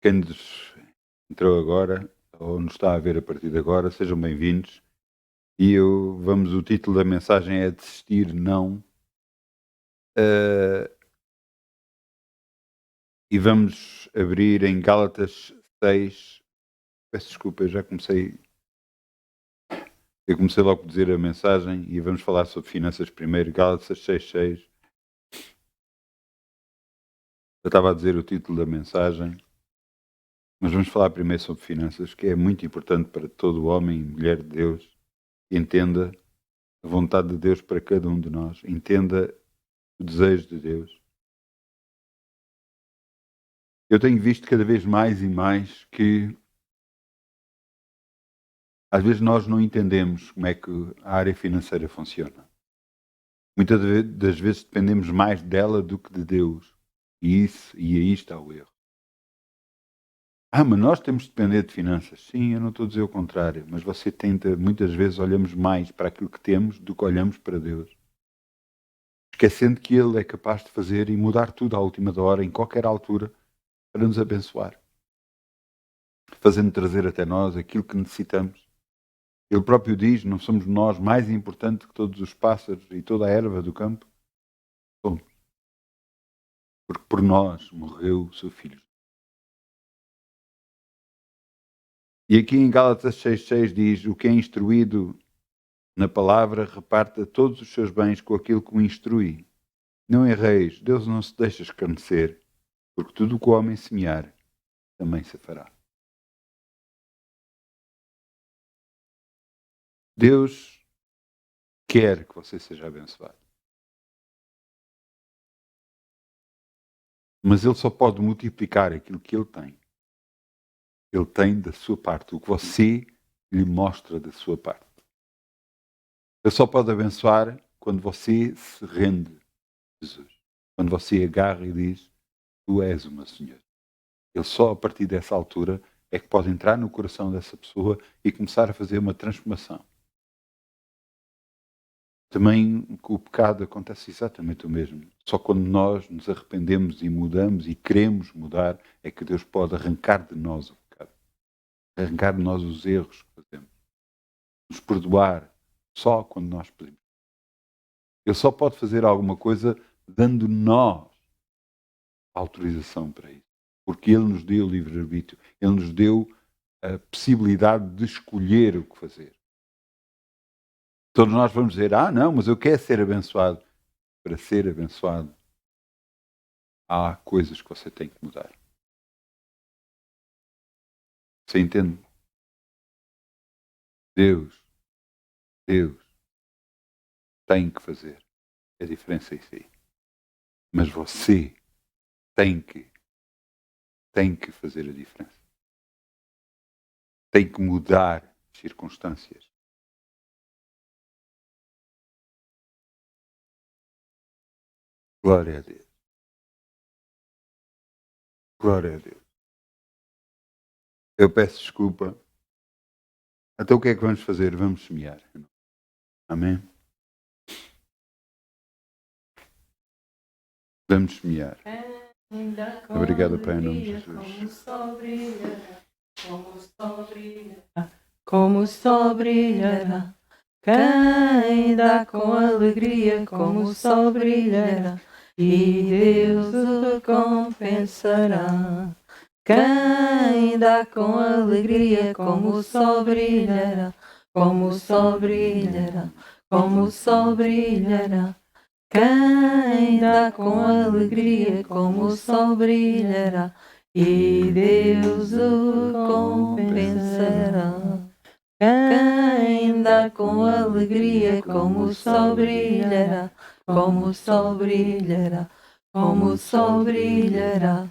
Quem nos entrou agora ou nos está a ver a partir de agora, sejam bem-vindos. O título da mensagem é Desistir Não. eh, e vamos abrir em Gálatas 6. Peço desculpa, eu comecei logo por dizer a mensagem e vamos falar sobre finanças primeiro. Gálatas 6:6. Eu estava a dizer o título da mensagem, mas vamos falar primeiro sobre finanças, que é muito importante para todo homem e mulher de Deus que entenda a vontade de Deus para cada um de nós, entenda o desejo de Deus. Eu tenho visto cada vez mais e mais que às vezes nós não entendemos como é que a área financeira funciona. Das vezes dependemos mais dela do que de Deus. E aí está o erro. Mas nós temos de depender de finanças. Sim, eu não estou a dizer o contrário, mas você tenta, muitas vezes olhamos mais para aquilo que temos do que olhamos para Deus. Esquecendo que Ele é capaz de fazer e mudar tudo à última da hora, em qualquer altura, para nos abençoar. Fazendo trazer até nós aquilo que necessitamos. Ele próprio diz, não somos nós mais importantes que todos os pássaros e toda a erva do campo? Somos. Porque por nós morreu o seu Filho. E aqui em Gálatas 6:6 diz, o que é instruído na palavra reparta todos os seus bens com aquilo que o instrui. Não erreis, Deus não se deixa escarnecer, porque tudo o que o homem semear, também se fará. Deus quer que você seja abençoado. Mas Ele só pode multiplicar aquilo que Ele tem. Ele tem da sua parte, o que você lhe mostra da sua parte. Ele só pode abençoar quando você se rende a Jesus. Quando você agarra e diz, tu és o meu Senhor. Ele só a partir dessa altura é que pode entrar no coração dessa pessoa e começar a fazer uma transformação. Também com o pecado acontece exatamente o mesmo. Só quando nós nos arrependemos e mudamos e queremos mudar é que Deus pode arrancar de nós o pecado. Arrancar de nós os erros que fazemos. Nos perdoar só quando nós pedimos. Ele só pode fazer alguma coisa dando nós autorização para isso. Porque Ele nos deu o livre-arbítrio. Ele nos deu a possibilidade de escolher o que fazer. Todos nós vamos dizer, não, mas eu quero ser abençoado. Para ser abençoado, há coisas que você tem que mudar. Você entende? Deus tem que fazer a diferença em si. Mas você tem que fazer a diferença. Tem que mudar as circunstâncias. Glória a Deus. Glória a Deus. Eu peço desculpa. Então o que é que vamos fazer? Vamos semear. Amém? Vamos semear. Obrigado, Pai, em nome de Jesus. Como o sol brilhará, quem dá com alegria, como o sol brilhará, e Deus o recompensará. Quem dá com alegria, como o sol brilhará, como o sol brilhará, como o sol brilhará. Quem dá com alegria, como o sol brilhará, e Deus o recompensará. Quem dá com alegria, como o sol brilhará, como o sol brilhará, como o sol brilhará.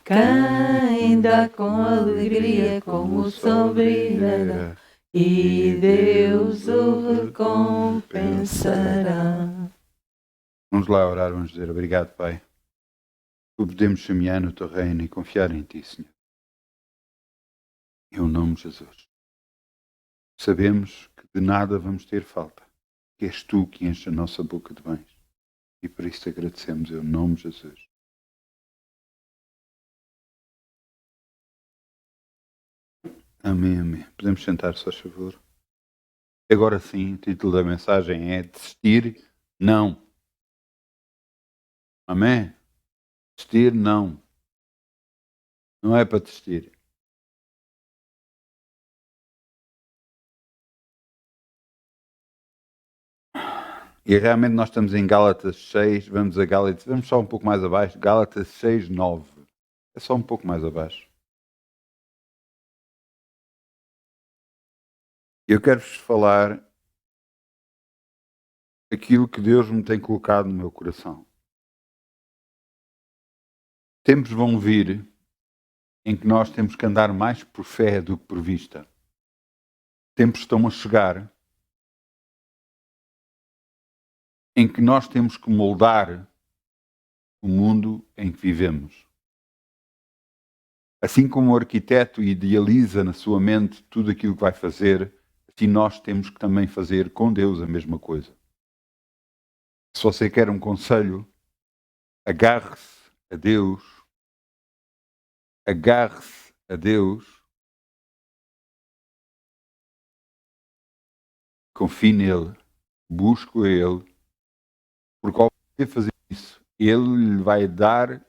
Quem dá com alegria, como o sol brilhará, e Deus o recompensará. Vamos lá orar, vamos dizer obrigado, Pai. Podemos semear no teu reino e confiar em ti, Senhor. Em nome de Jesus. Sabemos que de nada vamos ter falta, que és tu que enches a nossa boca de bens. E por isso te agradecemos, em nome de Jesus. Amém, amém. Podemos sentar, só favor. Agora sim, o título da mensagem é Desistir, não. Amém? Desistir, não. Não é para desistir. E realmente nós estamos em Gálatas 6, vamos a Gálatas, vamos só um pouco mais abaixo, Gálatas 6, 9. É só um pouco mais abaixo. Eu quero-vos falar aquilo que Deus me tem colocado no meu coração. Tempos vão vir em que nós temos que andar mais por fé do que por vista. Tempos estão a chegar em que nós temos que moldar o mundo em que vivemos. Assim como o arquiteto idealiza na sua mente tudo aquilo que vai fazer, assim nós temos que também fazer com Deus a mesma coisa. Se você quer um conselho, agarre-se a Deus, agarre-se a Deus, confie nele, busque Ele, porque ao você fazer isso, Ele lhe vai dar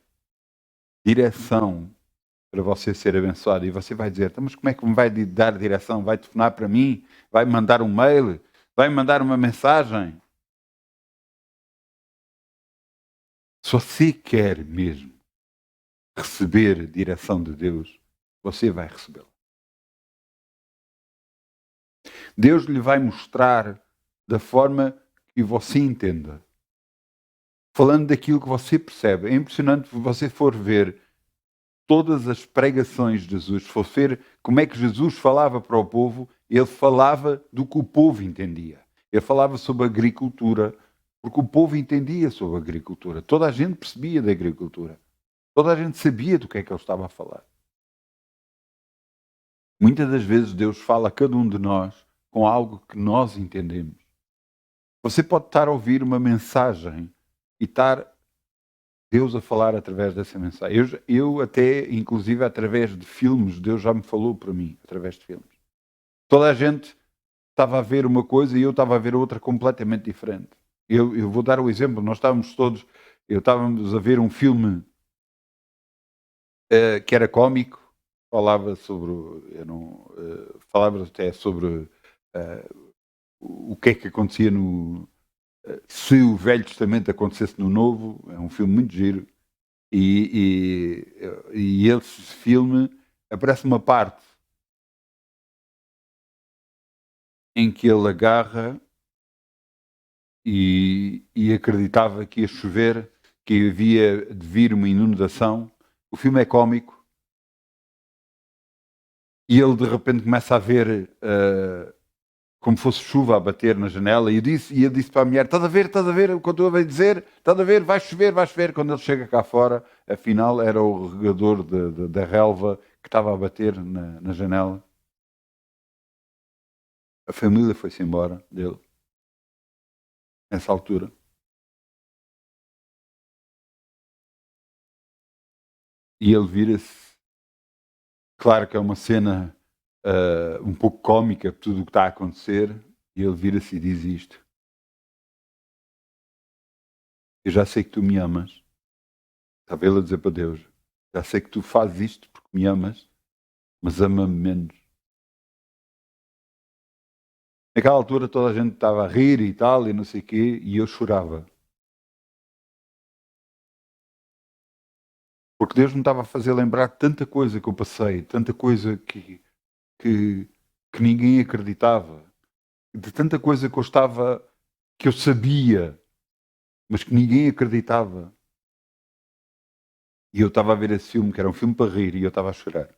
direção para você ser abençoado. E você vai dizer, "Então, mas como é que me vai dar direção? Vai telefonar para mim? Vai me mandar um mail? Vai me mandar uma mensagem?" Se você quer mesmo receber direção de Deus, você vai recebê-la. Deus lhe vai mostrar da forma que você entenda. Falando daquilo que você percebe. É impressionante se você for ver todas as pregações de Jesus, se for ver como é que Jesus falava para o povo, ele falava do que o povo entendia. Ele falava sobre agricultura, porque o povo entendia sobre agricultura. Toda a gente percebia da agricultura. Toda a gente sabia do que é que ele estava a falar. Muitas das vezes Deus fala a cada um de nós com algo que nós entendemos. Você pode estar a ouvir uma mensagem e estar Deus a falar através dessa mensagem. Eu até, inclusive, através de filmes, Deus já me falou para mim, através de filmes. Toda a gente estava a ver uma coisa e eu estava a ver outra completamente diferente. Eu vou dar o exemplo, nós estávamos a ver um filme que era cómico, falava sobre, falava até sobre o que é que acontecia se o Velho Testamento acontecesse no Novo. É um filme muito giro. E esse filme aparece uma parte em que ele agarra e acreditava que ia chover, que havia de vir uma inundação. O filme é cómico e ele de repente começa a ver como fosse chuva a bater na janela, e eu disse para a mulher, estás a ver o que eu estou a dizer? Estás a ver, vai chover. Quando ele chega cá fora, afinal era o regador da relva que estava a bater na janela. A família foi-se embora dele, nessa altura. E ele vira-se, claro que é uma cena um pouco cómica, tudo o que está a acontecer, e ele vira-se e diz isto: eu já sei que tu me amas. Estava ele a dizer para Deus, já sei que tu fazes isto porque me amas, mas ama-me menos. Naquela altura toda a gente estava a rir e tal, e não sei o quê, e eu chorava. Porque Deus me estava a fazer lembrar tanta coisa que eu passei, tanta coisa que ninguém acreditava, de tanta coisa que eu sabia, mas que ninguém acreditava. E eu estava a ver esse filme, que era um filme para rir, e eu estava a chorar.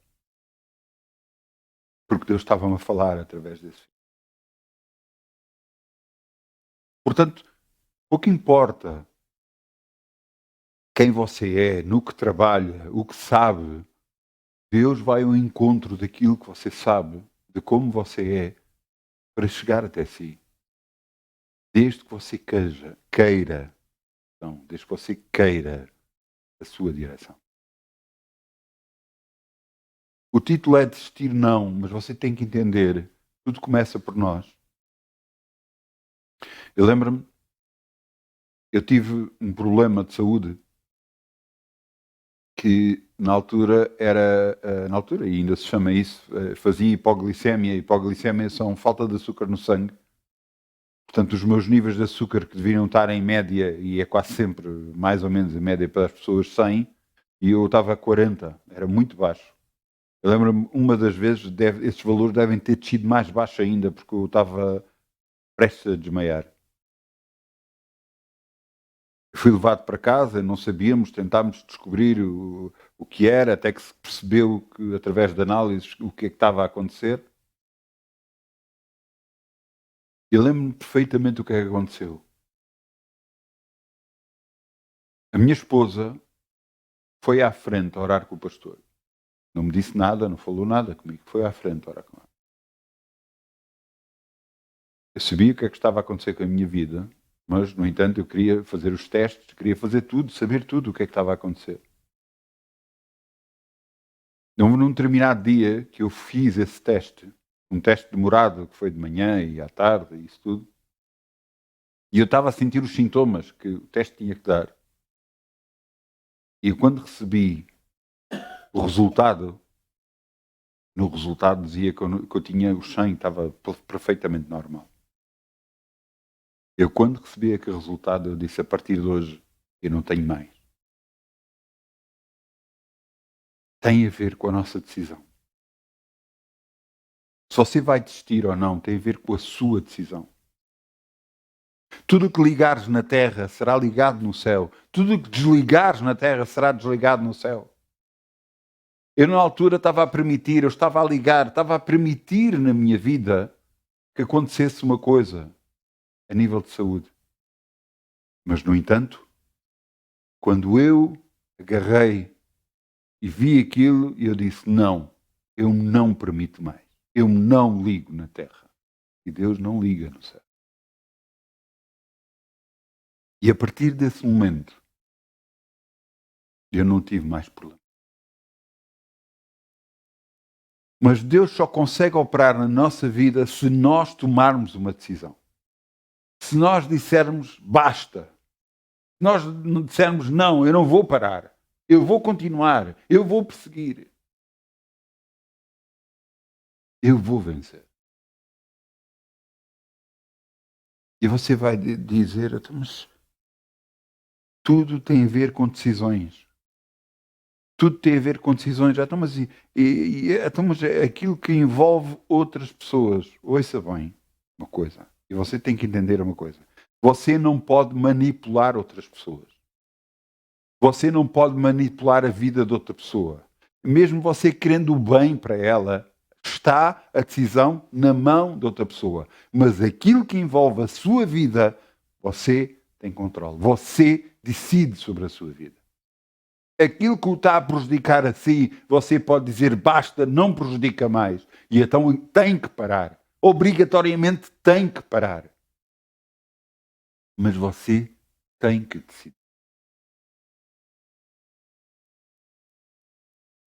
Porque Deus estava-me a falar através desse filme. Portanto, pouco importa quem você é, no que trabalha, o que sabe, Deus vai ao encontro daquilo que você sabe, de como você é, para chegar até si. Desde que você queira, então, desde que você queira a sua direção. O título é Desistir Não, mas você tem que entender, tudo começa por nós. Eu lembro-me, eu tive um problema de saúde que na altura e ainda se chama isso, fazia hipoglicemia. Hipoglicemia são falta de açúcar no sangue. Portanto, os meus níveis de açúcar que deveriam estar em média, e é quase sempre mais ou menos em média para as pessoas 100, e eu estava a 40, era muito baixo. Eu lembro-me, uma das vezes, esses valores devem ter descido mais baixo ainda, porque eu estava prestes a desmaiar. Fui levado para casa, não sabíamos, tentámos descobrir o que era, até que se percebeu que, através de análises, o que é que estava a acontecer. Eu lembro-me perfeitamente o que é que aconteceu. A minha esposa foi à frente a orar com o pastor. Não me disse nada, não falou nada comigo. Foi à frente a orar com ela. Eu sabia o que é que estava a acontecer com a minha vida, mas, no entanto, eu queria fazer os testes, queria fazer tudo, saber tudo o que é que estava a acontecer. Num determinado dia que eu fiz esse teste, um teste demorado, que foi de manhã e à tarde, e isso tudo, e eu estava a sentir os sintomas que o teste tinha que dar. E quando recebi o resultado, no resultado dizia que eu tinha o sangue, estava perfeitamente normal. Eu, quando recebi aquele resultado, eu disse, a partir de hoje, eu não tenho mais. Tem a ver com a nossa decisão. Se você vai desistir ou não, tem a ver com a sua decisão. Tudo o que ligares na terra será ligado no céu. Tudo o que desligares na terra será desligado no céu. Eu, na altura, estava a permitir na minha vida que acontecesse uma coisa a nível de saúde. Mas, no entanto, quando eu agarrei e vi aquilo, eu disse, não, eu não permito mais. Eu não ligo na terra. E Deus não liga no céu. E a partir desse momento, eu não tive mais problema. Mas Deus só consegue operar na nossa vida se nós tomarmos uma decisão. Se nós dissermos basta. Se nós dissermos não, eu não vou parar. Eu vou continuar. Eu vou perseguir. Eu vou vencer. E você vai dizer, mas tudo tem a ver com decisões. Tudo tem a ver com decisões. Então, mas aquilo que envolve outras pessoas. Ouça bem uma coisa. E você tem que entender uma coisa. Você não pode manipular outras pessoas. Você não pode manipular a vida de outra pessoa. Mesmo você querendo o bem para ela, está a decisão na mão de outra pessoa. Mas aquilo que envolve a sua vida, você tem controle. Você decide sobre a sua vida. Aquilo que o está a prejudicar a si, você pode dizer basta, não prejudica mais. E então tem que parar. Obrigatoriamente tem que parar. Mas você tem que decidir.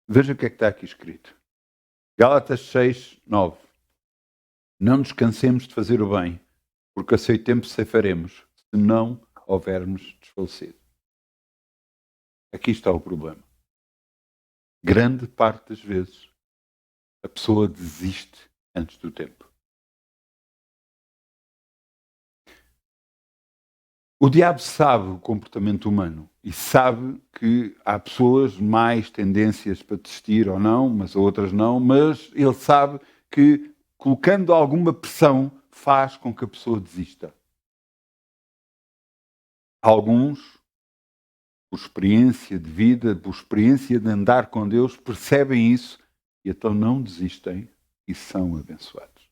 Veja o que é que está aqui escrito. Gálatas 6, 9. Não nos cansemos de fazer o bem, porque a seu tempo ceifaremos, se não houvermos desfalecido. Aqui está o problema. Grande parte das vezes, a pessoa desiste antes do tempo. O diabo sabe o comportamento humano e sabe que há pessoas mais tendências para desistir ou não, mas outras não, mas ele sabe que colocando alguma pressão faz com que a pessoa desista. Alguns, por experiência de vida, por experiência de andar com Deus, percebem isso e então não desistem e são abençoados.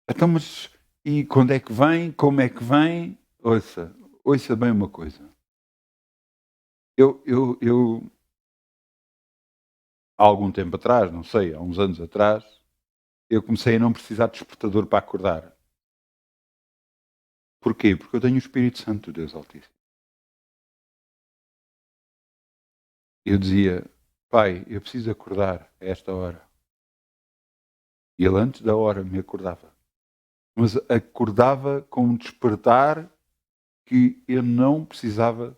Então, mas e quando é que vem? Como é que vem? Ouça bem uma coisa. Eu há algum tempo atrás, não sei, há uns anos atrás, eu comecei a não precisar de despertador para acordar. Porquê? Porque eu tenho o Espírito Santo de Deus Altíssimo. Eu dizia, pai, eu preciso acordar a esta hora. E ele antes da hora me acordava. Mas acordava com um despertar que eu não precisava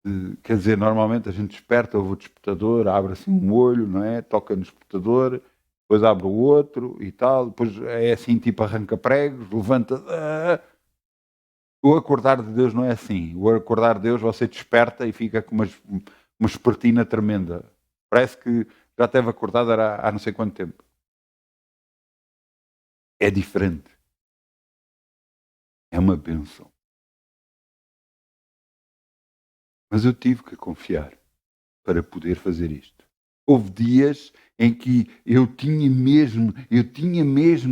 de... Quer dizer, normalmente a gente desperta, ouve o despertador, abre assim um olho, não é? Toca no despertador, depois abre o outro e tal. Depois é assim, tipo arranca pregos, levanta... O acordar de Deus não é assim. O acordar de Deus você desperta e fica com uma espertina tremenda. Parece que já teve acordado há não sei quanto tempo. É diferente. É uma bênção. Mas eu tive que confiar para poder fazer isto. Houve dias em que eu tinha mesmo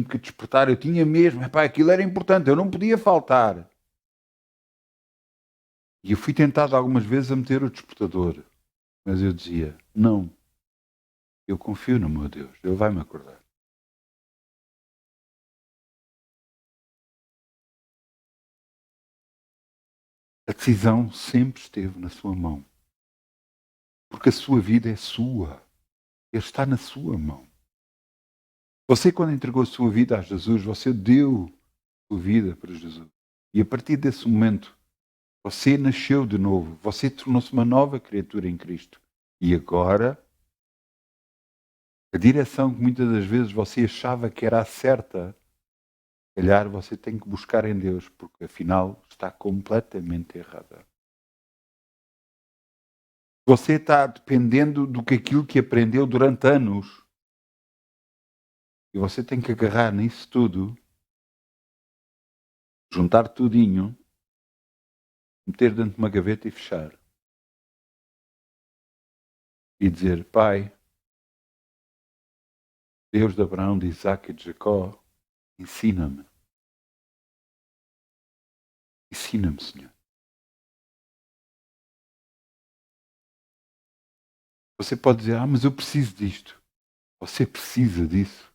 que despertar, eu tinha mesmo, epá, aquilo era importante, eu não podia faltar. E eu fui tentado algumas vezes a meter o despertador, mas eu dizia, não, eu confio no meu Deus, Ele vai me acordar. A decisão sempre esteve na sua mão, porque a sua vida é sua, Ele está na sua mão. Você, quando entregou a sua vida a Jesus, você deu a sua vida para Jesus. E a partir desse momento, você nasceu de novo, você tornou-se uma nova criatura em Cristo. E agora, a direção que muitas das vezes você achava que era a certa, calhar você tem que buscar em Deus, porque afinal está completamente errada. Você está dependendo do que aquilo que aprendeu durante anos. E você tem que agarrar nisso tudo, juntar tudinho, meter dentro de uma gaveta e fechar. E dizer, Pai, Deus de Abraão, de Isaac e de Jacó, ensina-me. Ensina-me, Senhor. Você pode dizer, mas eu preciso disto. Você precisa disso.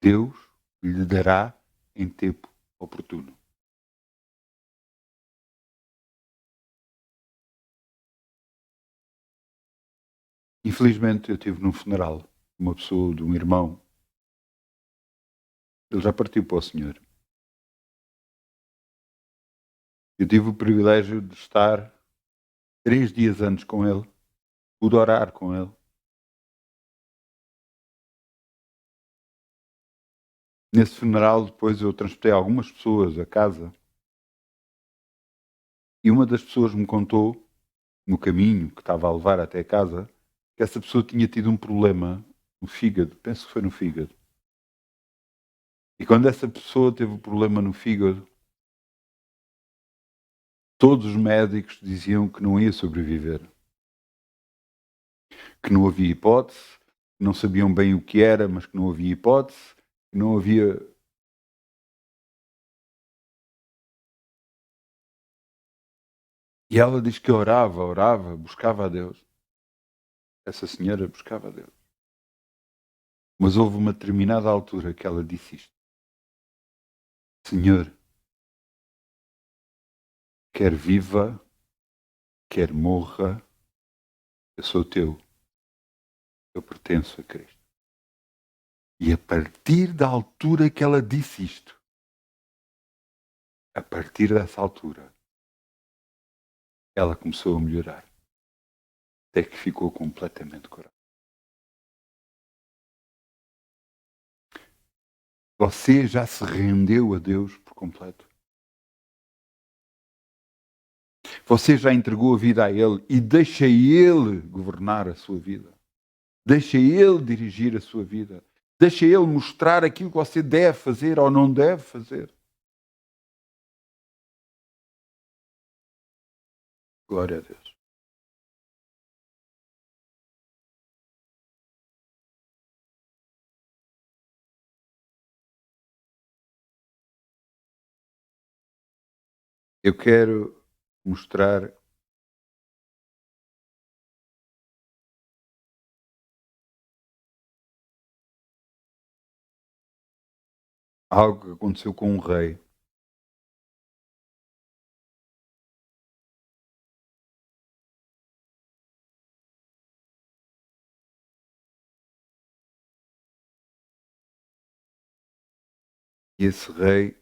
Deus lhe dará em tempo oportuno. Infelizmente, eu estive num funeral de uma pessoa, de um irmão. Ele já partiu para o Senhor. Eu tive o privilégio de estar 3 dias antes com ele, pude orar com ele. Nesse funeral, depois eu transportei algumas pessoas a casa e uma das pessoas me contou, no caminho que estava a levar até casa, que essa pessoa tinha tido um problema no fígado, penso que foi no fígado. E quando essa pessoa teve o problema no fígado, todos os médicos diziam que não ia sobreviver. Que não havia hipótese, que não sabiam bem o que era, mas que não havia hipótese, que não havia... E ela diz que orava, buscava a Deus. Essa senhora buscava a Deus. Mas houve uma determinada altura que ela disse isto. Senhor, quer viva, quer morra, eu sou teu. Eu pertenço a Cristo. E a partir da altura que ela disse isto, a partir dessa altura, ela começou a melhorar. Até que ficou completamente curada. Você já se rendeu a Deus por completo? Você já entregou a vida a Ele e deixa Ele governar a sua vida? Deixa Ele dirigir a sua vida? Deixa Ele mostrar aquilo que você deve fazer ou não deve fazer? Glória a Deus. Eu quero mostrar algo que aconteceu com um rei. E esse rei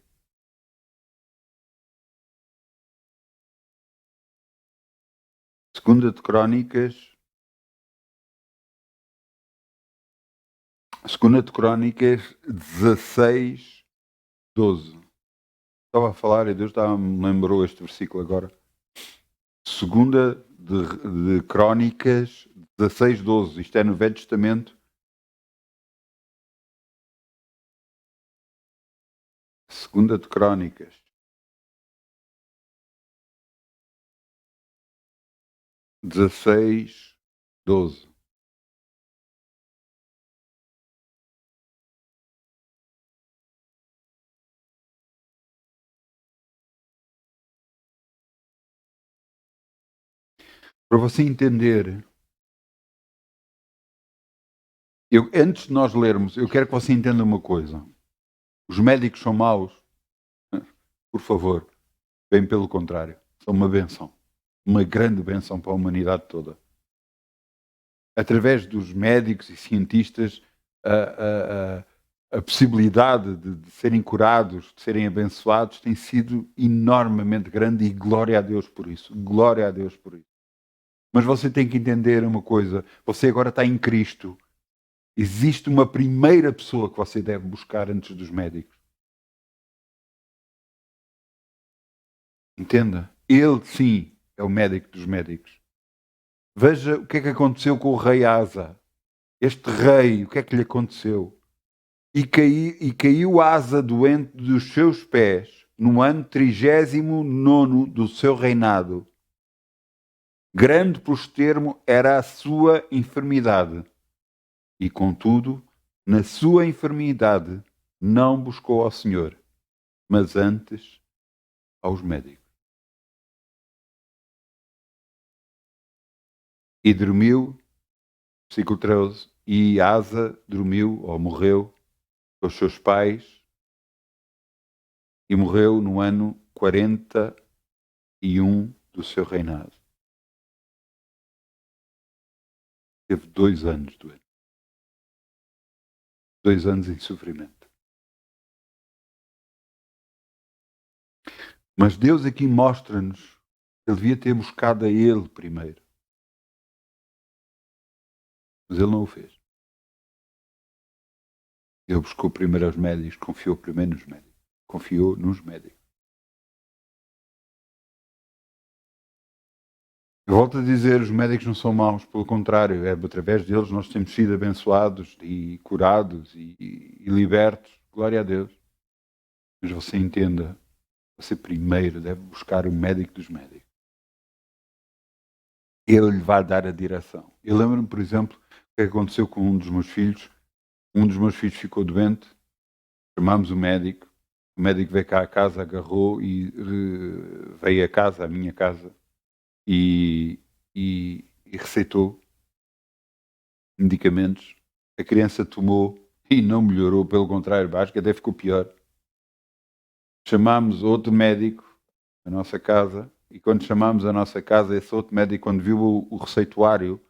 Segunda de Crónicas 16, 12. Estava a falar e Deus me lembrou este versículo agora. Segunda de Crónicas 16, 12. Isto é no Velho Testamento. Segunda de Crónicas. Dezesseis, 12. Para você entender, antes de nós lermos, eu quero que você entenda uma coisa. Os médicos são maus? Por favor, bem pelo contrário. São uma benção. Uma grande benção para a humanidade toda. Através dos médicos e cientistas, a possibilidade de serem curados, de serem abençoados, tem sido enormemente grande e glória a Deus por isso. Glória a Deus por isso. Mas você tem que entender uma coisa. Você agora está em Cristo. Existe uma primeira pessoa que você deve buscar antes dos médicos. Entenda? Ele, sim, é o médico dos médicos. Veja o que é que aconteceu com o rei Asa. Este rei, o que é que lhe aconteceu? E caiu Asa doente dos seus pés no ano 39º do seu reinado. Grande postermo era a sua enfermidade. E, contudo, na sua enfermidade não buscou ao Senhor, mas antes aos médicos. E dormiu, versículo 13, e Asa dormiu, ou morreu, com os seus pais, e morreu no ano 41 do seu reinado. Teve 2 anos doente. 2 anos em sofrimento. Mas Deus aqui mostra-nos que ele devia ter buscado a ele primeiro. Mas ele não o fez. Ele buscou primeiro aos médicos, confiou primeiro nos médicos. Confiou nos médicos. Eu volto a dizer, os médicos não são maus, pelo contrário, é através deles nós temos sido abençoados e curados e libertos. Glória a Deus. Mas você entenda, você primeiro deve buscar o médico dos médicos. Ele lhe vai dar a direção. Eu lembro-me, por exemplo, o que aconteceu com um dos meus filhos. Um dos meus filhos ficou doente, chamámos o médico veio cá à casa, agarrou e veio a casa, à minha casa, e receitou medicamentos. A criança tomou e não melhorou, pelo contrário, acho que até ficou pior. Chamámos outro médico à nossa casa, e quando chamámos a nossa casa, esse outro médico, quando viu o receituário,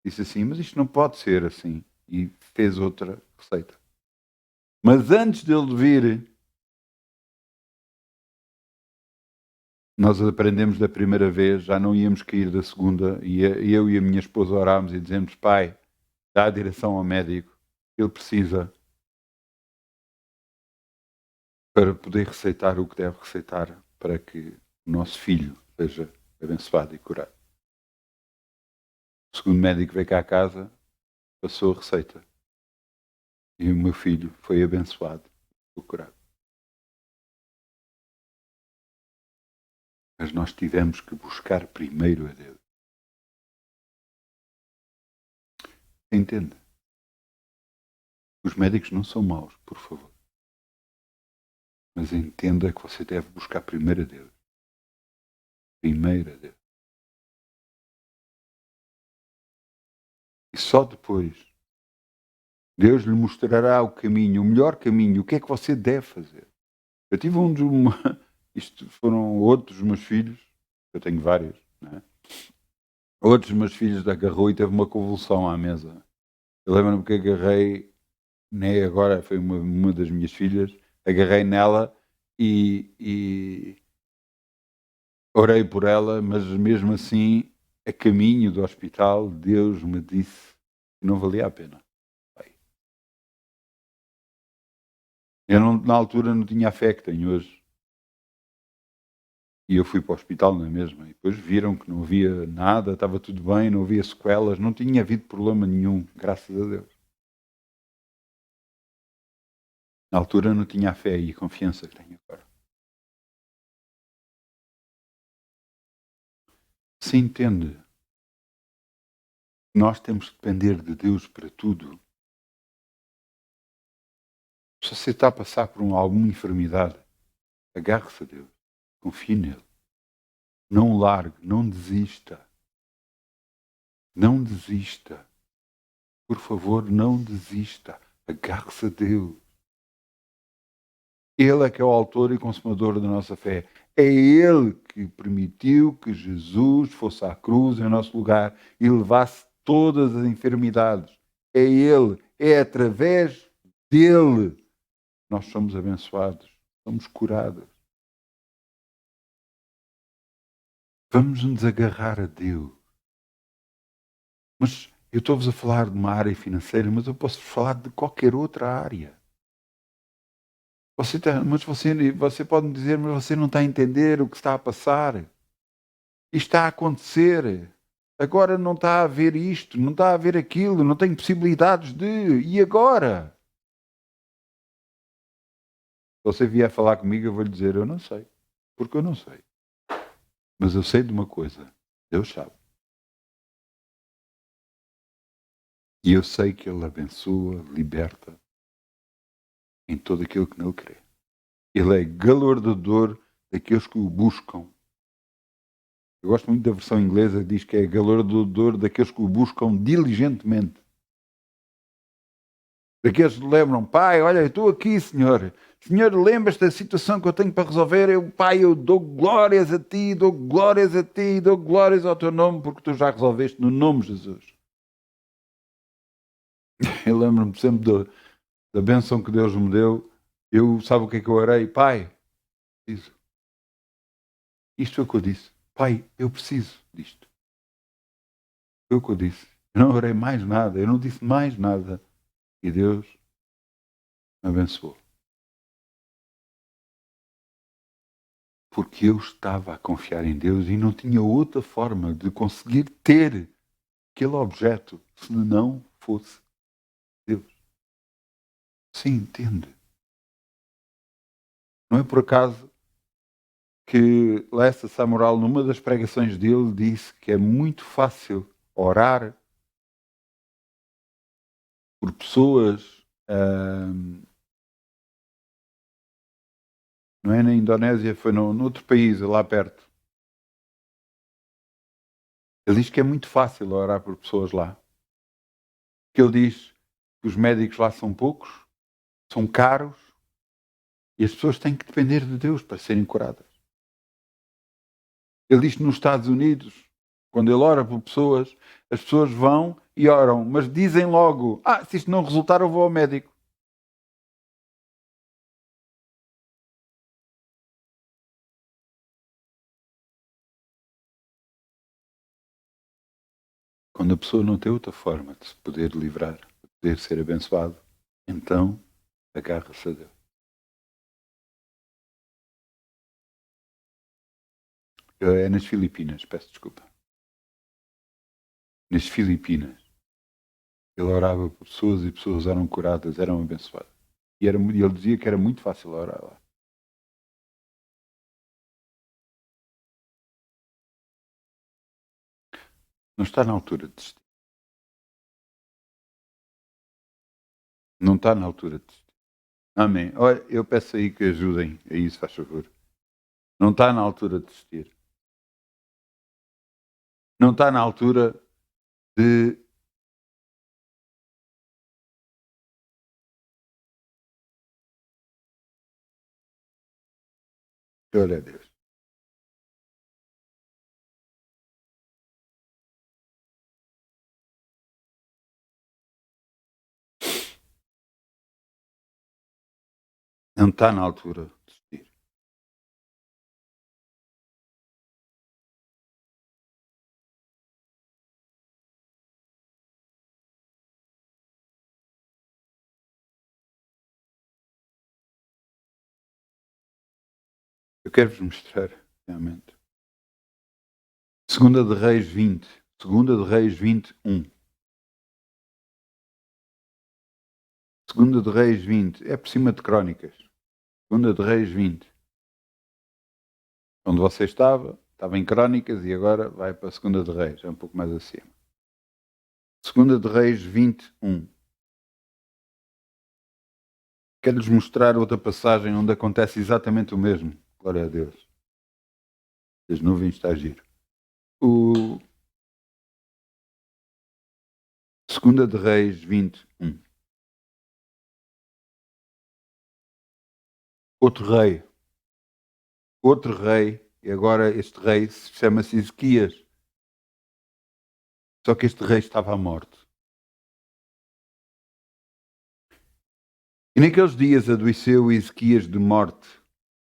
disse assim, mas isto não pode ser assim. E fez outra receita. Mas antes dele vir, nós aprendemos da primeira vez, já não íamos cair da segunda, e eu e a minha esposa orámos e dizemos, pai, dá a direção ao médico, ele precisa para poder receitar o que deve receitar para que o nosso filho seja abençoado e curado. O segundo médico veio cá à casa, passou a receita. E o meu filho foi abençoado e curado. Mas nós tivemos que buscar primeiro a Deus. Entenda. Os médicos não são maus, por favor. Mas entenda que você deve buscar primeiro a Deus. Primeiro a Deus. E só depois Deus lhe mostrará o caminho, o melhor caminho, o que é que você deve fazer. Eu tive isto foram outros meus filhos, eu tenho vários, não é? Outros meus filhos agarrou e teve uma convulsão à mesa. Eu lembro-me que agarrei, nem agora, foi uma das minhas filhas, agarrei nela e orei por ela, mas mesmo assim, a caminho do hospital, Deus me disse que não valia a pena. Eu não, na altura não tinha a fé que tenho hoje. E eu fui para o hospital na mesma. E depois viram que não havia nada, estava tudo bem, não havia sequelas, não tinha havido problema nenhum, graças a Deus. Na altura não tinha a fé e a confiança que tenho agora. Se entende, nós temos que depender de Deus para tudo. Se você está a passar por alguma enfermidade, agarre-se a Deus, confie nele. Não largue, não desista. Não desista. Por favor, não desista. Agarre-se a Deus. Ele é que é o autor e consumador da nossa fé. É Ele que permitiu que Jesus fosse à cruz em nosso lugar e levasse todas as enfermidades. É Ele, é através dele nós somos abençoados, somos curados. Vamos nos agarrar a Deus. Mas eu estou-vos a falar de uma área financeira, mas eu posso falar de qualquer outra área. Você pode me dizer, mas você não está a entender o que está a passar. Isto está a acontecer. Agora não está a haver isto, não está a haver aquilo, não tenho possibilidades de. E agora? Se você vier falar comigo, eu vou lhe dizer, eu não sei. Porque eu não sei. Mas eu sei de uma coisa. Deus sabe. E eu sei que Ele abençoa, liberta em tudo aquilo que nele crê. Ele é galardoador daqueles que o buscam. Eu gosto muito da versão inglesa que diz que é galardoador daqueles que o buscam diligentemente. Daqueles que lembram, pai, olha, eu estou aqui, Senhor. Senhor, lembras-te da situação que eu tenho para resolver? Pai, eu dou glórias a ti, dou glórias a ti, dou glórias ao teu nome, porque tu já resolveste no nome de Jesus. Eu lembro-me sempre da bênção que Deus me deu. Sabe o que é que eu orei? Pai, preciso. Isto é o que eu disse. Pai, eu preciso disto. Foi o que eu disse. Eu não orei mais nada, eu não disse mais nada. E Deus me abençoou. Porque eu estava a confiar em Deus e não tinha outra forma de conseguir ter aquele objeto se não fosse Deus. Sim, entende? Não é por acaso que Lessa Samuel, numa das pregações dele, disse que é muito fácil orar por pessoas, não é na Indonésia, foi no outro país, lá perto. Ele diz que é muito fácil orar por pessoas lá. Que ele diz que os médicos lá são poucos, são caros, e as pessoas têm que depender de Deus para serem curadas. Ele diz que nos Estados Unidos, quando ele ora por pessoas, as pessoas vão e oram, mas dizem logo, se isto não resultar eu vou ao médico. Quando a pessoa não tem outra forma de se poder livrar, de poder ser abençoado, então agarra-se a Deus. É nas Filipinas, peço desculpa. Nas Filipinas, ele orava por pessoas e pessoas eram curadas, eram abençoadas. E ele dizia que era muito fácil orar lá. Não está na altura de desistir. Não está na altura de desistir. Amém. Olha, eu peço aí que ajudem a isso, faz favor. Não está na altura de desistir. Não está na altura de. Glória a Deus. Não está na altura de desistir. Eu quero-vos mostrar, realmente. Segunda de Reis 20. Segunda de Reis 21. Segunda de Reis 20. É por cima de Crónicas. Segunda de Reis 20. Onde você estava em Crónicas e agora vai para a Segunda de Reis. É um pouco mais acima. Segunda de Reis 21. Quero-lhes mostrar outra passagem onde acontece exatamente o mesmo. Glória a Deus. As nuvens está a giro. O Segunda de Reis 21. Outro rei, e agora este rei chama-se Ezequias. Só que este rei estava à morte. E naqueles dias adoeceu Ezequias de morte,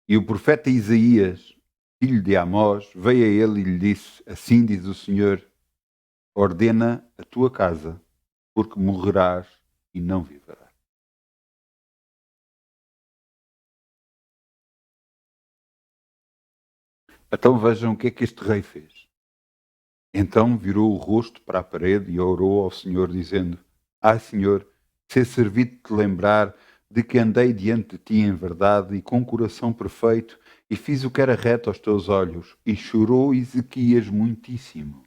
e o profeta Isaías, filho de Amós, veio a ele e lhe disse: Assim diz o Senhor, ordena a tua casa, porque morrerás e não viverás. Então vejam o que é que este rei fez. Então virou o rosto para a parede e orou ao Senhor, dizendo: Senhor, ser servido de te lembrar de que andei diante de ti em verdade e com coração perfeito, e fiz o que era reto aos teus olhos. E chorou Ezequias muitíssimo.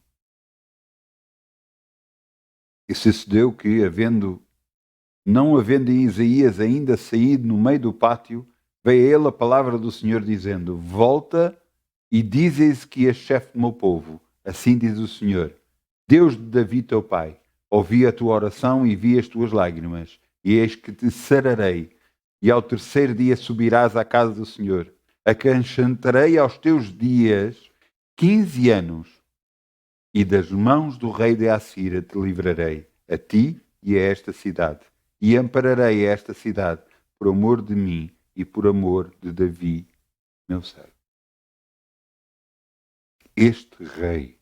E sucedeu que, não havendo Isaías ainda saído no meio do pátio, veio a ele a palavra do Senhor, dizendo: Volta e diz a Ezequias, chefe do meu povo, assim diz o Senhor, Deus de Davi teu pai, ouvi a tua oração e vi as tuas lágrimas, e eis que te sararei, e ao terceiro dia subirás à casa do Senhor. Acrescentarei aos teus dias 15 anos, e das mãos do rei de Assíria te livrarei, a ti e a esta cidade, e ampararei esta cidade por amor de mim e por amor de Davi, meu servo. Este rei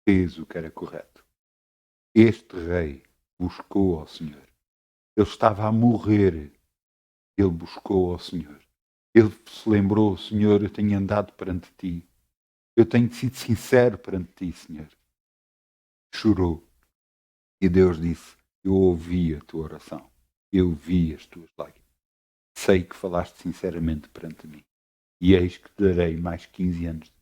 fez o que era correto. Este rei buscou ao Senhor. Ele estava a morrer. Ele buscou ao Senhor. Ele se lembrou: Senhor, eu tenho andado perante ti. Eu tenho sido sincero perante ti, Senhor. Chorou. E Deus disse: eu ouvi a tua oração. Eu vi as tuas lágrimas. Sei que falaste sinceramente perante mim. E eis que te darei mais 15 anos de vida.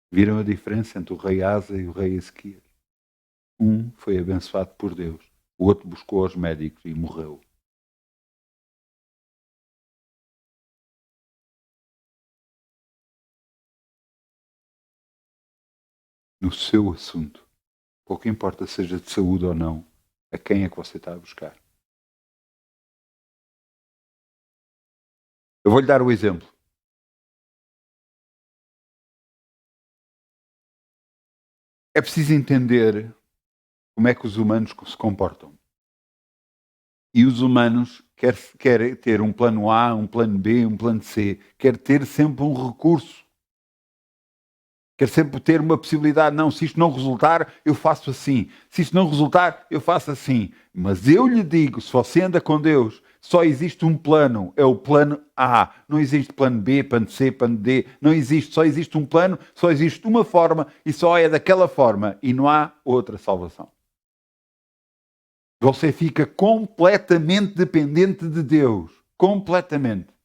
Viram a diferença entre o rei Asa e o rei Ezequias? Um foi abençoado por Deus. O outro buscou aos médicos e morreu. No seu assunto, pouco importa seja de saúde ou não, a quem é que você está a buscar. Eu vou-lhe dar o exemplo. É preciso entender como é que os humanos se comportam. E os humanos querem ter um plano A, um plano B, um plano C. Quer ter sempre um recurso. Quer sempre ter uma possibilidade. Não, se isto não resultar, eu faço assim. Se isto não resultar, eu faço assim. Mas eu lhe digo, se você anda com Deus, só existe um plano. É o plano A. Não existe plano B, plano C, plano D. Não existe. Só existe um plano, só existe uma forma e só é daquela forma. E não há outra salvação. Você fica completamente dependente de Deus. Completamente.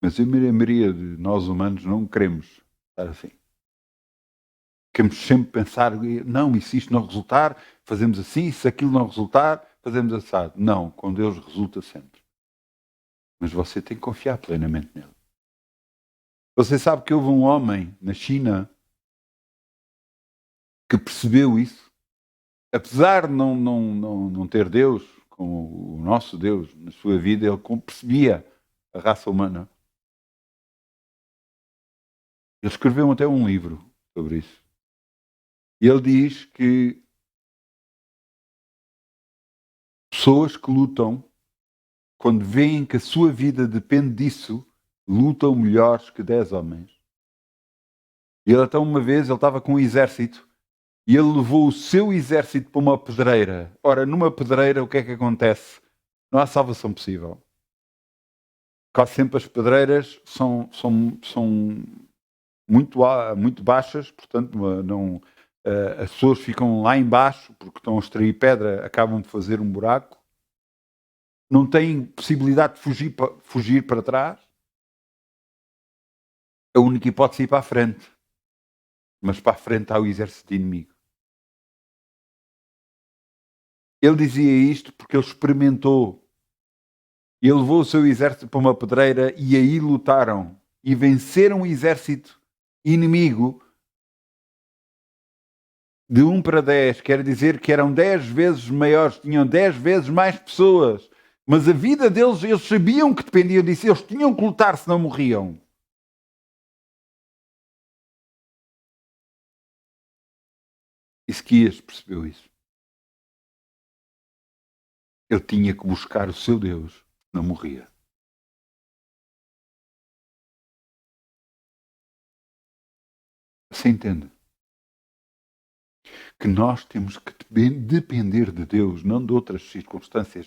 Mas a maioria de nós humanos não queremos estar assim. Queremos sempre pensar, não, e se isto não resultar, fazemos assim, se aquilo não resultar, fazemos assado. Não, com Deus resulta sempre. Mas você tem que confiar plenamente nele. Você sabe que houve um homem na China que percebeu isso. Apesar de não ter Deus, como o nosso Deus, na sua vida, ele percebia a raça humana. Ele escreveu até um livro sobre isso. E ele diz que Pessoas que lutam, quando veem que a sua vida depende disso, lutam melhores que 10 homens. E ele até uma vez, ele estava com um exército e ele levou o seu exército para uma pedreira. Ora, numa pedreira o que é que acontece? Não há salvação possível. Quase sempre as pedreiras são muito baixas, portanto não, as pessoas ficam lá embaixo porque estão a extrair pedra, acabam de fazer um buraco. Não têm possibilidade de fugir para trás. A única hipótese é ir para a frente. Mas para a frente há o exército inimigo. Ele dizia isto porque ele experimentou. Ele levou o seu exército para uma pedreira e aí lutaram. E venceram o exército inimigo de 1 para 10. Quer dizer que eram 10 vezes maiores, tinham 10 vezes mais pessoas. Mas a vida deles, eles sabiam que dependiam disso. Eles tinham que lutar, senão morriam. Ezequias percebeu isso. Ele tinha que buscar o seu Deus, não morria. Você entende? Que nós temos que depender de Deus, não de outras circunstâncias.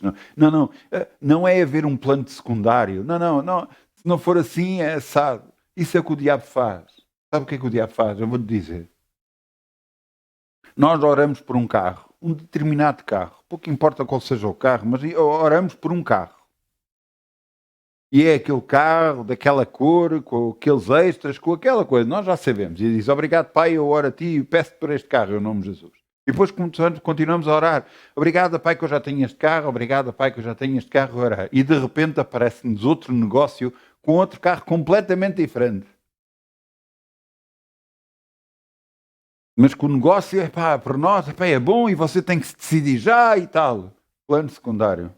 Não é haver um plano secundário. Não. Se não for assim, é assado. Isso é o que o diabo faz. Sabe o que é que o diabo faz? Eu vou-te dizer. Nós oramos por um carro, um determinado carro. Pouco importa qual seja o carro, mas oramos por um carro. E é aquele carro, daquela cor, com aqueles extras, com aquela coisa. Nós já sabemos. E diz, obrigado, Pai, eu oro a Ti e peço-te por este carro, em nome de Jesus. E depois continuamos a orar. Obrigado, Pai, que eu já tenho este carro. Obrigado, Pai, que eu já tenho este carro. Orar. E de repente aparece-nos outro negócio com outro carro completamente diferente. Mas que o negócio, para nós, é bom e você tem que se decidir já e tal. Plano secundário.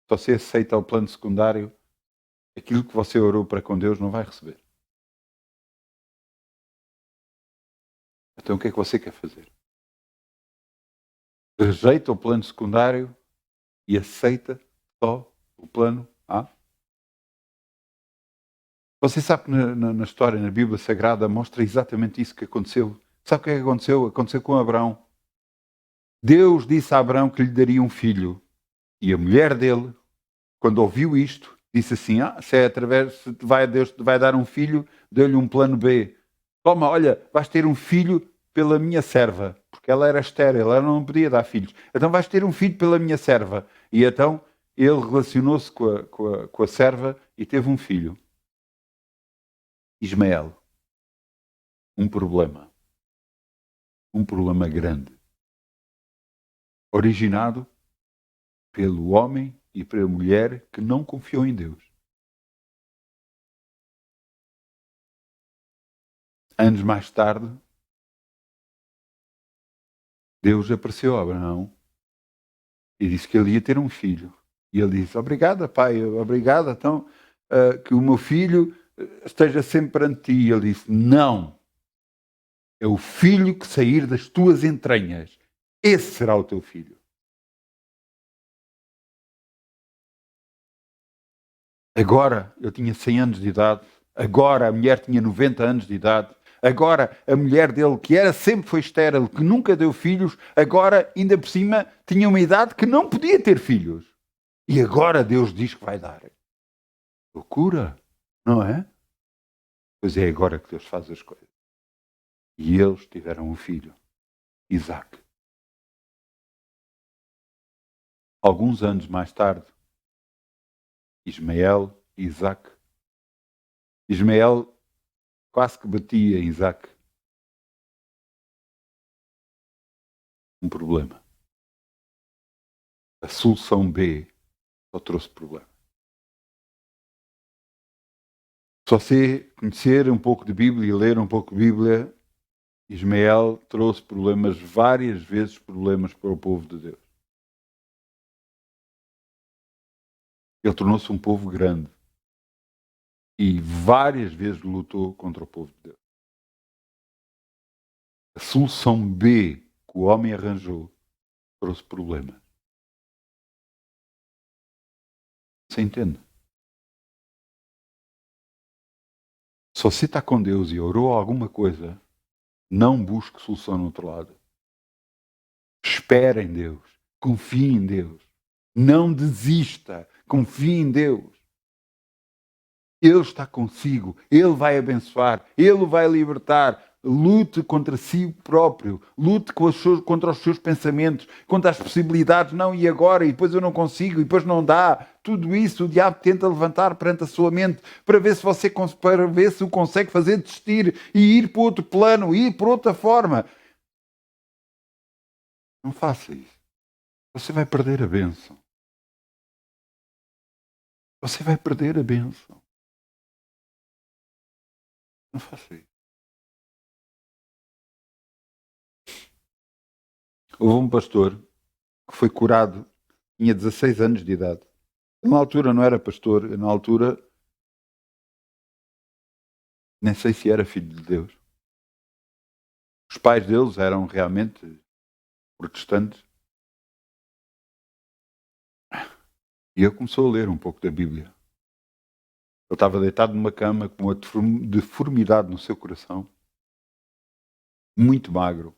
Se você aceita o plano secundário, aquilo que você orou para com Deus não vai receber. Então o que é que você quer fazer? Rejeita o plano secundário e aceita só o plano A? Você sabe que na história, na Bíblia Sagrada, mostra exatamente isso que aconteceu. Sabe o que é que aconteceu? Aconteceu com Abraão. Deus disse a Abraão que lhe daria um filho. E a mulher dele, quando ouviu isto, disse assim, se Deus te vai dar um filho, deu-lhe um plano B. Toma, olha, vais ter um filho pela minha serva. Porque ela era estéril, ela não podia dar filhos. Então vais ter um filho pela minha serva. E então ele relacionou-se com a serva e teve um filho. Ismael. Um problema grande. Originado pelo homem e pela mulher que não confiou em Deus. Anos mais tarde, Deus apareceu a Abraão e disse que ele ia ter um filho. E ele disse, obrigada, pai, obrigada, então, que o meu filho esteja sempre perante ti. E ele disse, não, é o filho que sair das tuas entranhas. Esse será o teu filho. Agora eu tinha 100 anos de idade, agora a mulher tinha 90 anos de idade, agora a mulher dele, que sempre foi estéril, que nunca deu filhos, agora ainda por cima tinha uma idade que não podia ter filhos. E agora Deus diz que vai dar. Loucura, não é? Pois é agora que Deus faz as coisas. E eles tiveram um filho, Isaac. Alguns anos mais tarde, Ismael e Isaac. Ismael quase que batia em Isaac. Um problema. A solução B só trouxe problema. Se você conhecer um pouco de Bíblia e ler um pouco de Bíblia, Ismael trouxe problemas, várias vezes problemas para o povo de Deus. Ele tornou-se um povo grande e várias vezes lutou contra o povo de Deus. A solução B que o homem arranjou trouxe problemas. Você entende? Se você está com Deus e orou alguma coisa, não busque solução no outro lado. Espere em Deus. Confie em Deus. Não desista. Confie em Deus. Ele está consigo. Ele vai abençoar. Ele vai libertar. Lute contra si próprio. Lute contra os seus pensamentos. Contra as possibilidades. Não, e agora? E depois eu não consigo. E depois não dá. Tudo isso o diabo tenta levantar perante a sua mente para ver se você para ver se o consegue fazer desistir e ir para outro plano, ir para outra forma. Não faça isso. Você vai perder a bênção. Você vai perder a bênção. Não faça isso. Houve um pastor que foi curado, tinha 16 anos de idade. Ele, na altura não era pastor, na altura nem sei se era filho de Deus. Os pais deles eram realmente protestantes. E ele começou a ler um pouco da Bíblia. Ele estava deitado numa cama com uma deformidade no seu coração, muito magro.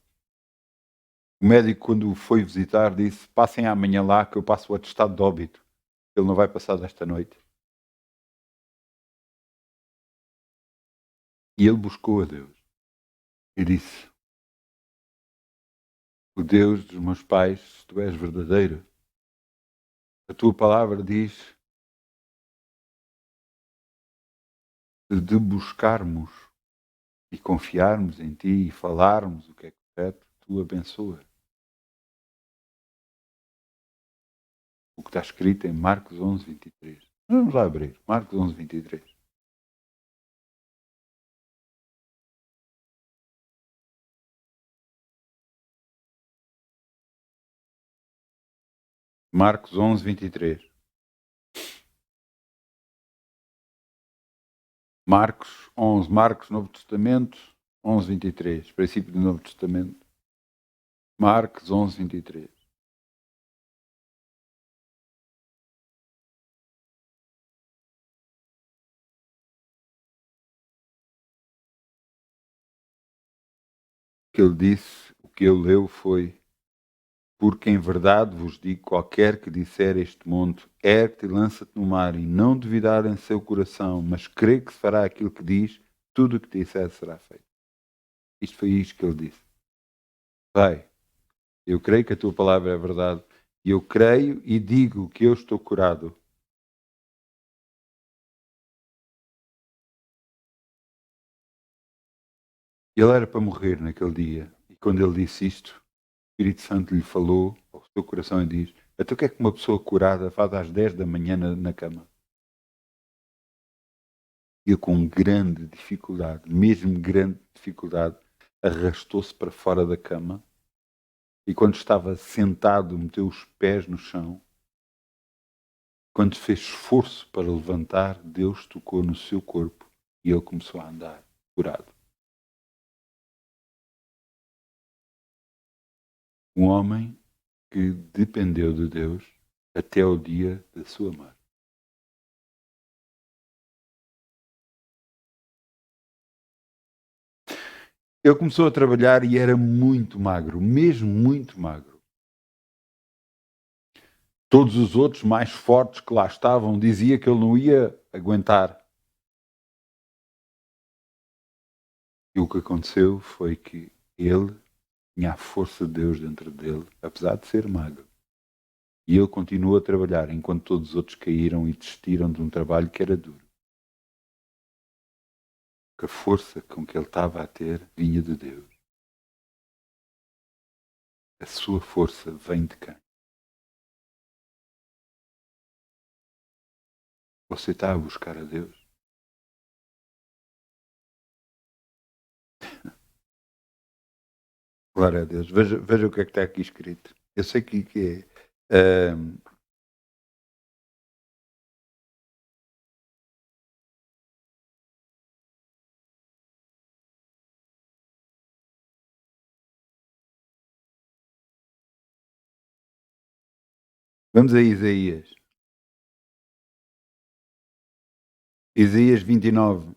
O médico, quando o foi visitar, disse: passem amanhã lá que eu passo o atestado de óbito. Ele não vai passar desta noite. E ele buscou a Deus. E disse: o Deus dos meus pais, tu és verdadeiro. A tua palavra diz de buscarmos e confiarmos em ti e falarmos o que é correto, tu abençoa. O que está escrito em Marcos 11, 23. Vamos lá abrir. Marcos 11, 23. Marcos 11, 23. Marcos 11, Marcos Novo Testamento, 11, 23. Princípio do Novo Testamento. Marcos 11, 23. O que ele disse, o que ele leu foi: porque em verdade vos digo, qualquer que disser este monte, ergue-te e lança-te no mar, e não duvidar em seu coração, mas crê que se fará aquilo que diz, tudo o que disser será feito. Isto foi isto que ele disse. Pai, eu creio que a tua palavra é verdade, e eu creio e digo que eu estou curado. Ele era para morrer naquele dia, e quando ele disse isto, o Espírito Santo lhe falou ao seu coração e diz: então o que é que uma pessoa curada faz às 10 da manhã na cama? E com grande dificuldade, mesmo grande dificuldade, arrastou-se para fora da cama e quando estava sentado meteu os pés no chão. Quando fez esforço para levantar, Deus tocou no seu corpo e ele começou a andar, curado. Um homem que dependeu de Deus até o dia da sua morte. Ele começou a trabalhar e era muito magro, mesmo muito magro. Todos os outros mais fortes que lá estavam diziam que ele não ia aguentar. E o que aconteceu foi que ele tinha a força de Deus dentro dele, apesar de ser magro. E ele continuou a trabalhar enquanto todos os outros caíram e desistiram de um trabalho que era duro. Que a força com que ele estava a ter vinha de Deus. A sua força vem de quem? Você está a buscar a Deus? Glória a Deus. Veja o que é que está aqui escrito. Eu sei que é. Vamos a Isaías. Isaías 29.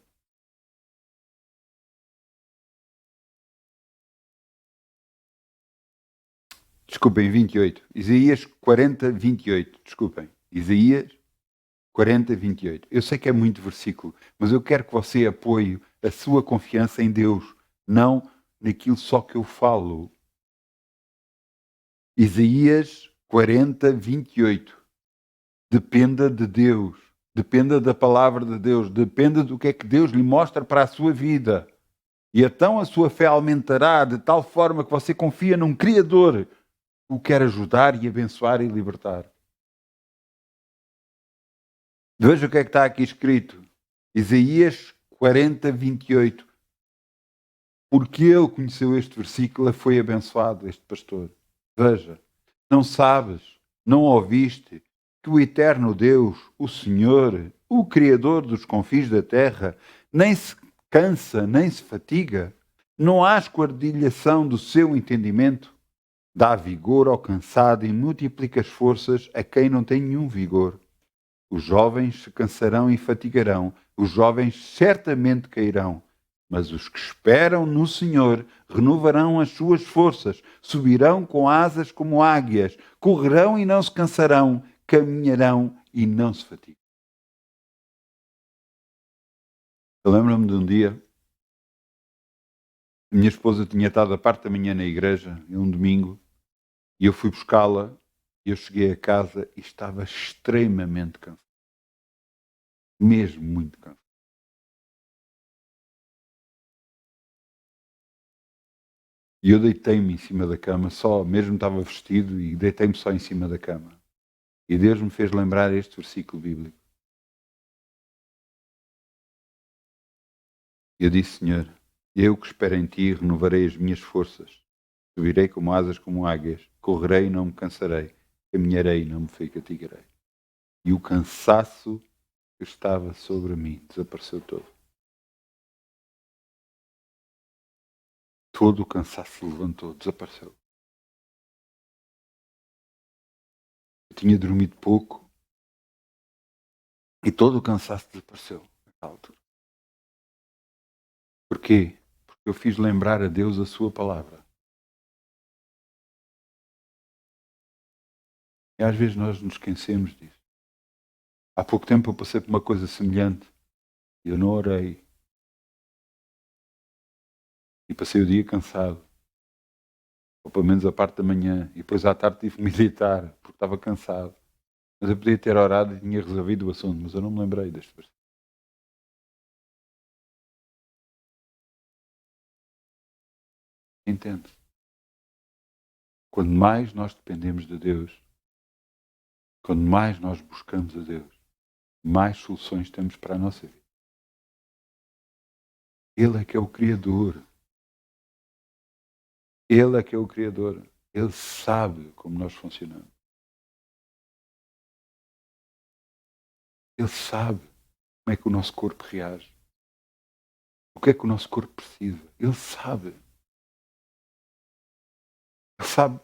Desculpem, 28. Isaías 40, 28. Desculpem. Isaías 40, 28. Eu sei que é muito versículo, mas eu quero que você apoie a sua confiança em Deus, não naquilo só que eu falo. Isaías 40, 28. Dependa de Deus. Dependa da palavra de Deus. Dependa do que é que Deus lhe mostra para a sua vida. E então a sua fé aumentará de tal forma que você confia num Criador que o quer ajudar e abençoar e libertar. Veja o que é que está aqui escrito. Isaías 40, 28. Porque ele conheceu este versículo e foi abençoado, este pastor. Veja, não sabes, não ouviste que o eterno Deus, o Senhor, o Criador dos confins da terra, nem se cansa, nem se fatiga, não há esquadrilhação do seu entendimento, dá vigor ao cansado e multiplica as forças a quem não tem nenhum vigor. Os jovens se cansarão e fatigarão, os jovens certamente cairão, mas os que esperam no Senhor renovarão as suas forças, subirão com asas como águias, correrão e não se cansarão, caminharão e não se fatigam. Eu lembro-me de um dia, a minha esposa tinha estado a parte da manhã na igreja, um domingo, e eu fui buscá-la, e eu cheguei a casa e estava extremamente cansado. Mesmo muito cansado. E eu deitei-me em cima da cama, só, mesmo estava vestido, e deitei-me só em cima da cama. E Deus me fez lembrar este versículo bíblico. E eu disse, Senhor, eu que espero em Ti, renovarei as minhas forças. Subirei como asas como águias, correrei e não me cansarei, caminharei e não me fatigarei. E o cansaço que estava sobre mim desapareceu todo. Todo o cansaço se levantou, desapareceu. Eu tinha dormido pouco e todo o cansaço desapareceu naquela altura. Porquê? Porque eu fiz lembrar a Deus a sua palavra. E às vezes nós nos esquecemos disso. Há pouco tempo eu passei por uma coisa semelhante e eu não orei. E passei o dia cansado. Ou pelo menos a parte da manhã. E depois à tarde tive que meditar porque estava cansado. Mas eu podia ter orado e tinha resolvido o assunto, mas eu não me lembrei deste versículo. Entende? Quando mais nós dependemos de Deus, quando mais nós buscamos a Deus, mais soluções temos para a nossa vida. Ele é que é o Criador. Ele é que é o Criador. Ele sabe como nós funcionamos. Ele sabe como é que o nosso corpo reage. O que é que o nosso corpo precisa. Ele sabe. Ele sabe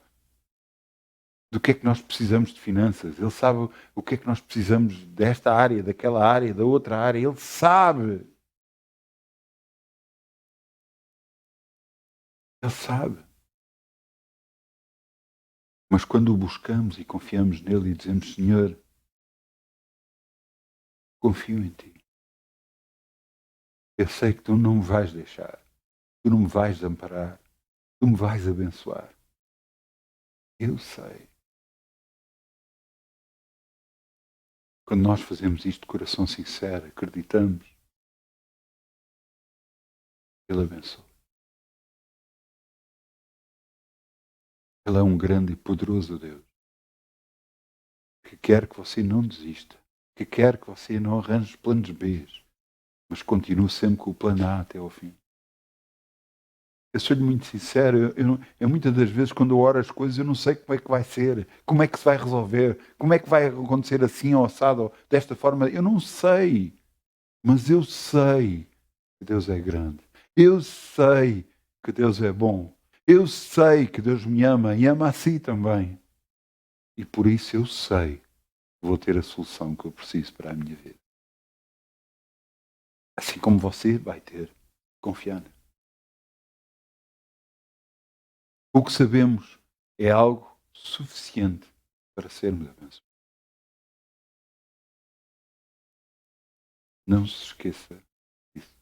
do que é que nós precisamos de finanças. Ele sabe o que é que nós precisamos desta área, daquela área, da outra área. Ele sabe. Ele sabe. Mas quando o buscamos e confiamos nele e dizemos, Senhor, confio em Ti. Eu sei que Tu não me vais deixar. Tu não me vais desamparar. Tu me vais abençoar. Eu sei. Quando nós fazemos isto de coração sincero, acreditamos, Ele abençoa. Ele é um grande e poderoso Deus que quer que você não desista, que quer que você não arranje planos B, mas continue sempre com o plano A até ao fim. Eu sou-lhe muito sincero, eu muitas das vezes quando eu oro as coisas eu não sei como é que vai ser, como é que se vai resolver, como é que vai acontecer assim ou assado, ou desta forma, eu não sei, mas eu sei que Deus é grande, eu sei que Deus é bom, eu sei que Deus me ama e ama a si também, e por isso eu sei que vou ter a solução que eu preciso para a minha vida. Assim como você vai ter. Confiar. O que sabemos é algo suficiente para sermos abençoados. Não se esqueça disso.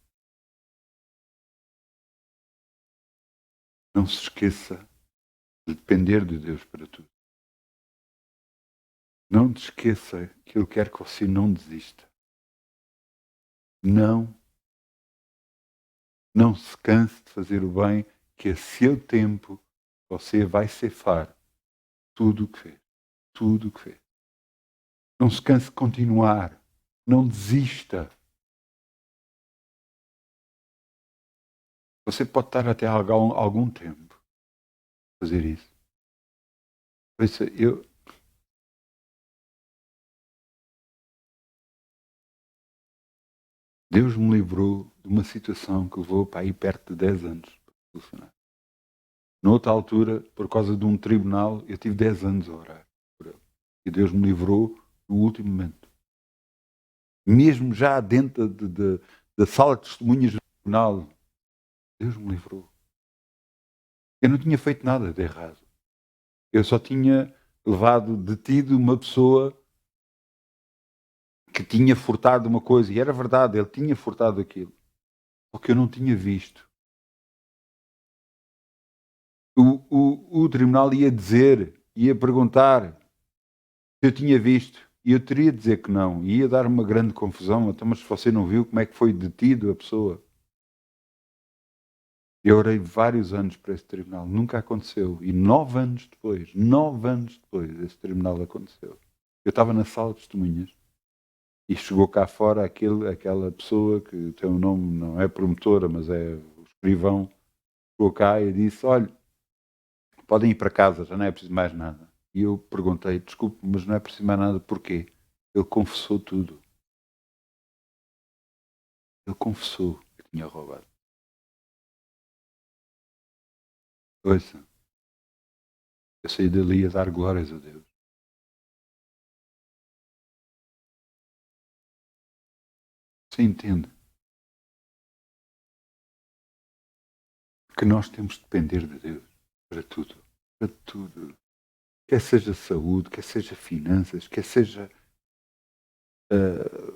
Não se esqueça de depender de Deus para tudo. Não te esqueça que Ele quer que você não desista. Não se canse de fazer o bem, que a seu tempo você vai ceifar tudo o que fez. Tudo o que fez. Não se canse de continuar. Não desista. Você pode estar até algum tempo a fazer isso. Por isso, Deus me livrou de uma situação que levou para aí perto de 10 anos para solucionar. Noutra altura, por causa de um tribunal, eu tive 10 anos a orar por ele. E Deus me livrou no último momento. Mesmo já dentro da sala de testemunhas do tribunal, Deus me livrou. Eu não tinha feito nada de errado. Eu só tinha detido uma pessoa que tinha furtado uma coisa. E era verdade, ele tinha furtado aquilo. Só que eu não tinha visto. O tribunal ia perguntar se eu tinha visto. E eu teria de dizer que não. E ia dar uma grande confusão. Então, mas se você não viu, como é que foi detido a pessoa? Eu orei vários anos para esse tribunal. Nunca aconteceu. E 9 anos depois, esse tribunal aconteceu. Eu estava na sala de testemunhas e chegou cá fora aquela pessoa que tem um nome, não é promotora, mas é o escrivão. Chegou cá e disse, olha, podem ir para casa, já não é preciso mais nada. E eu perguntei, desculpe, mas não é preciso mais nada, porquê? Ele confessou tudo. Ele confessou que tinha roubado. Ouça, eu saí dali a dar glórias a Deus. Você entende que nós temos de depender de Deus para tudo. Para tudo. Quer seja saúde, quer seja finanças, quer seja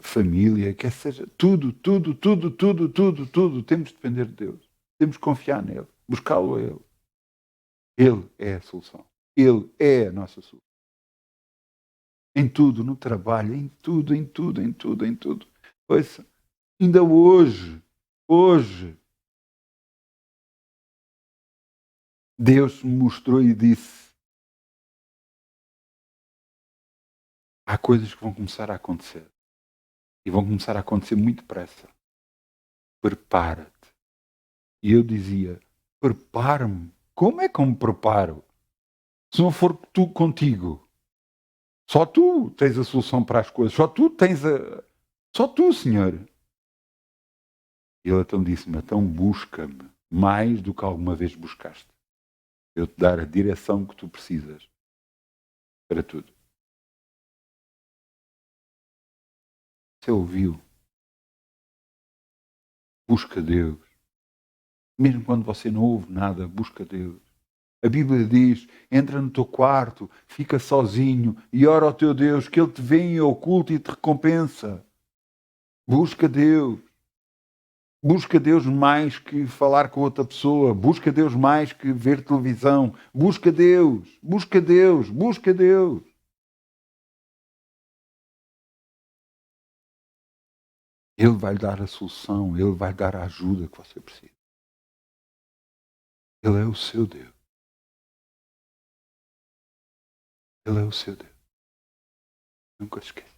família, quer seja tudo, tudo, tudo, tudo, tudo, tudo. Temos de depender de Deus. Temos de confiar nele, buscá-lo a Ele. Ele é a solução. Ele é a nossa solução. Em tudo, no trabalho, em tudo, em tudo, em tudo, em tudo. Ouça, ainda hoje, Deus me mostrou e disse: há coisas que vão começar a acontecer. E vão começar a acontecer muito depressa. Prepara-te. E eu dizia: preparo-me. Como é que eu me preparo? Se não for tu contigo. Só tu tens a solução para as coisas. Só tu tens a. Só tu, Senhor. E ele então disse-me: então busca-me mais do que alguma vez buscaste. Eu te dar a direção que tu precisas para tudo. Você ouviu? Busca Deus. Mesmo quando você não ouve nada, busca Deus. A Bíblia diz: entra no teu quarto, fica sozinho e ora ao teu Deus, que Ele te vê em oculto e te recompensa. Busca Deus. Busca Deus mais que falar com outra pessoa. Busca Deus mais que ver televisão. Busca Deus. Busca Deus. Busca Deus. Ele vai dar a solução. Ele vai dar a ajuda que você precisa. Ele é o seu Deus. Ele é o seu Deus. Nunca esqueça.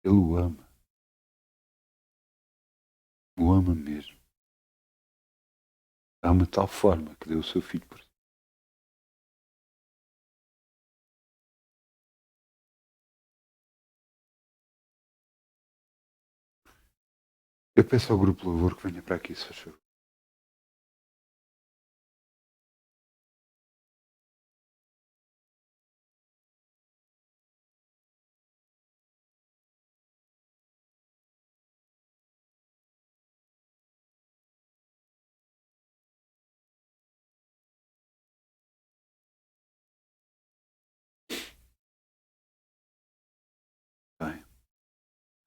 Ele o ama. O ama mesmo. Ama de tal forma que deu o seu filho por si. Eu peço ao grupo Louvor que venha para aqui, se faz favor.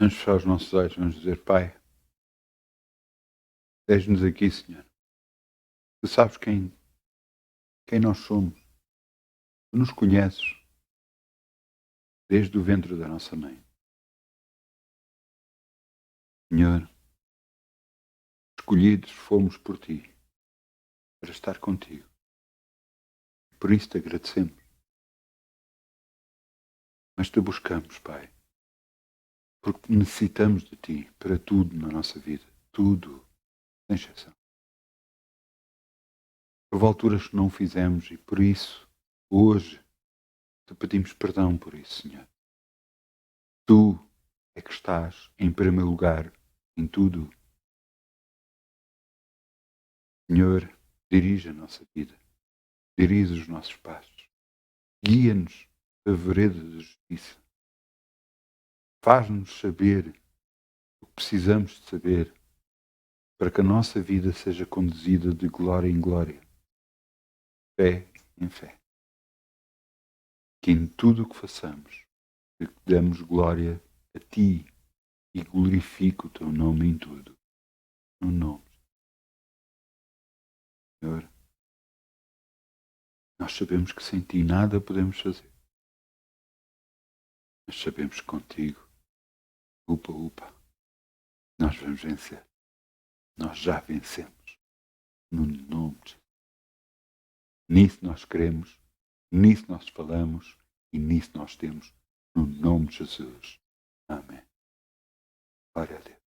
Vamos fechar os nossos olhos, vamos dizer: Pai, deixe-nos aqui, Senhor. Tu sabes quem nós somos. Tu nos conheces desde o ventre da nossa mãe. Senhor, escolhidos fomos por Ti para estar contigo. Por isso te agradecemos. Mas te buscamos, Pai, porque necessitamos de Ti para tudo na nossa vida. Tudo, sem exceção. Houve alturas que não o fizemos e por isso, hoje, te pedimos perdão por isso, Senhor. Tu é que estás em primeiro lugar em tudo. Senhor, dirige a nossa vida. Dirige os nossos passos. Guia-nos a vereda da justiça. Faz-nos saber o que precisamos de saber para que a nossa vida seja conduzida de glória em glória, fé em fé. Que em tudo o que façamos, que damos glória a Ti e glorifique o Teu nome em tudo. No nome, Senhor. Nós sabemos que sem Ti nada podemos fazer. Mas sabemos que contigo, nós vamos vencer. Nós já vencemos. No nome de Jesus. Nisso nós queremos, nisso nós falamos e nisso nós temos. No nome de Jesus. Amém. Glória a Deus.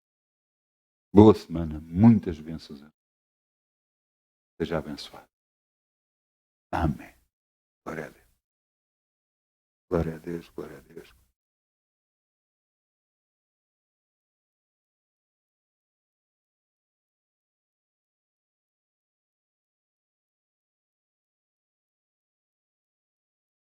Boa semana, muitas bênçãos. Seja abençoado. Amém. Glória a Deus. Glória a Deus, glória a Deus.